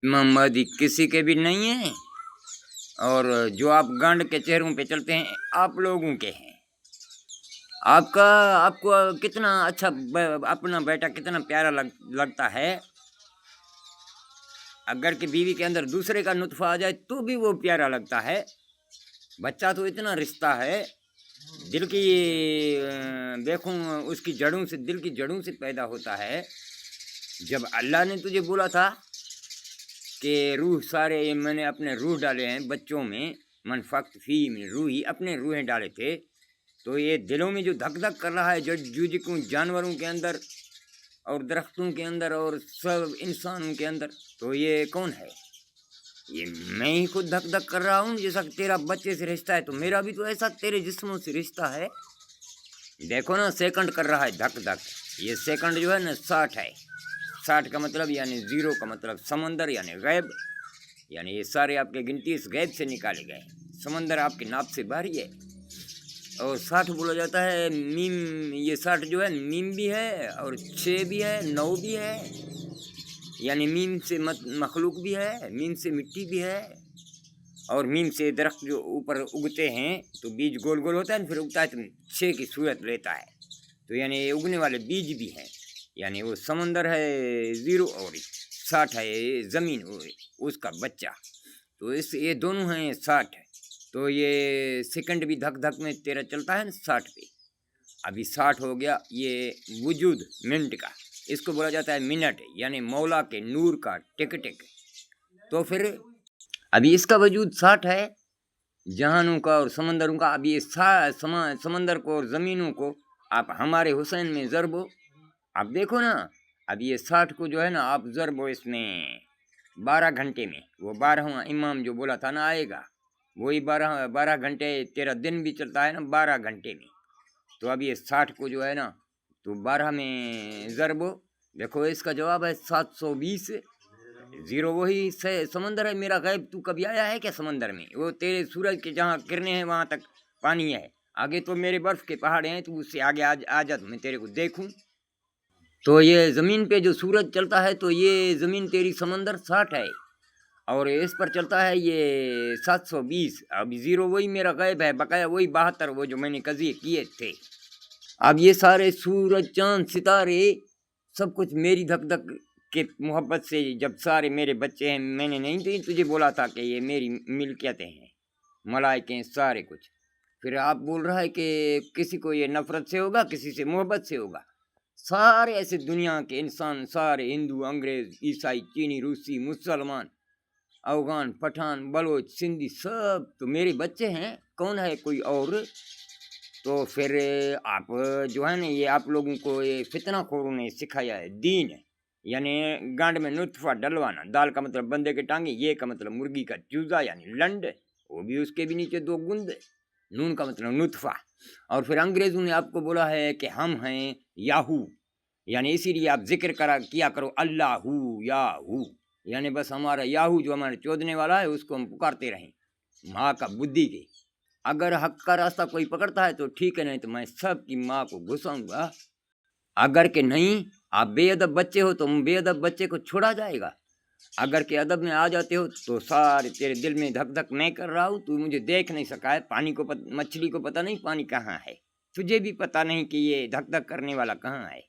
इमाम महदी किसी के भी नहीं है, और जो आप गांड के चेहरों पे चलते हैं आप लोगों के हैं। आपको कितना अच्छा अपना बेटा कितना प्यारा लगता है। अगर कि बीवी के अंदर दूसरे का नुत्फा आ जाए तो भी वो प्यारा लगता है। बच्चा तो इतना रिश्ता है, दिल की देखूं उसकी जड़ों से, दिल की जड़ों से पैदा होता है। जब अल्लाह ने तुझे बोला था कि रूह सारे मैंने अपने रूह डाले हैं बच्चों में, मन फक्त फी में रूही, अपने रूहें डाले थे, तो ये दिलों में जो धक धक कर रहा है, जो जूजिकों जानवरों के अंदर और दरख्तों के अंदर और सब इंसानों के अंदर, तो ये कौन है? ये मैं ही खुद धक धक कर रहा हूँ। जैसा तेरा बच्चे से रिश्ता है तो मेरा भी तो ऐसा तेरे जिस्मों से रिश्ता है। देखो ना, सेकंड कर रहा है धक धक। ये सेकंड जो है ना 60 है। 60 का मतलब यानी 0 का मतलब समंदर यानी गैब, यानी ये सारे आपके गिनती इस गैब से निकाले गए। समंदर आपकी नाप से भारी है। और 60 बोला जाता है मीम, ये 60 जो है मीम भी है और 6 भी है, 9 भी है, यानी मीम से मखलूक भी है, मीम से मिट्टी भी है, और मीम से दरख्त जो ऊपर उगते हैं तो बीज गोल गोल होता है, फिर उगता है तो 6 की सूरत लेता है, तो यानी उगने वाले बीज भी हैं। यानी वो समंदर है 0 और 60 है ज़मीन उसका बच्चा। तो इस ये दोनों हैं 60। तो ये सेकंड भी धक धक में तेरा चलता है ना 60 पे। अभी 60 हो गया ये वजूद मिनट का, इसको बोला जाता है मिनट, यानी मौला के नूर का टिक टिक। तो फिर अभी इसका वजूद 60 है, जहानों का और समंदरों का। अभी ये समंदर को और ज़मीनों को आप हमारे हुसैन में ज़रबो, आप देखो ना। अब ये 60 को जो है ना आप ज़रबो इसमें 12 घंटे में, वो 12वां इमाम जो बोला था ना आएगा, वही 12 घंटे, तेरा दिन भी चलता है ना 12 घंटे में। तो अब ये 60 को जो है ना तो 12 में ज़रबो। देखो इसका जवाब है 720। 0 वही समंदर है मेरा गैब। तू कभी आया है क्या समंदर में? वो तेरे सूरज के जहाँ किरणें हैं वहाँ तक पानी है, आगे तो मेरे बर्फ़ के पहाड़ हैं, तो उससे आगे आ जा तो मैं तेरे को देखूं। तो ये ज़मीन पे जो सूरज चलता है तो ये ज़मीन तेरी समंदर 60 है, और इस पर चलता है ये 720। अब 0 वही मेरा गैब है, बकाया वही 72 वो जो मैंने कज़िए किए थे। अब ये सारे सूरज चांद सितारे सब कुछ मेरी धक धक के मोहब्बत से, जब सारे मेरे बच्चे हैं, मैंने नहीं तो तुझे बोला था कि ये मेरी मिल्कियतें हैं, मलाइकें सारे कुछ। फिर आप बोल रहा है कि किसी को ये नफ़रत से होगा, किसी से मोहब्बत से होगा। सारे ऐसे दुनिया के इंसान, सारे हिंदू, अंग्रेज, ईसाई, चीनी, रूसी, मुसलमान, अफगान, पठान, बलोच, सिंधी, सब तो मेरे बच्चे हैं। कौन है कोई और? तो फिर आप जो है ना, ये आप लोगों को ये फितना खोरों ने सिखाया है दीन है, यानी गांड में नुत्फा डलवाना। दाल का मतलब बंदे के टांगे, ये का मतलब मुर्गी का चूजा यानी लंड, वो भी उसके भी नीचे 2 गुंद, नून का मतलब नुत्फा। और फिर अंग्रेज़ों ने आपको बोला है कि हम हैं याहू, यानी इसीलिए आप जिक्र किया करो अल्लाहू याहू, यानी बस हमारा याहू जो हमारे चोदने वाला है उसको हम पुकारते रहें माँ का बुद्धि के। अगर हक का रास्ता कोई पकड़ता है तो ठीक है, नहीं तो मैं सब की माँ को घुसाऊंगा। अगर के नहीं आप बेअदब बच्चे हो तो बेअदब बच्चे को छोड़ा जाएगा। अगर के अदब में आ जाते हो तो सारे तेरे दिल में धक धक मैं कर रहा हूँ, तू मुझे देख नहीं सका है। पानी को मछली को पता नहीं पानी कहाँ है, तुझे भी पता नहीं कि ये धक धक करने वाला कहाँ है।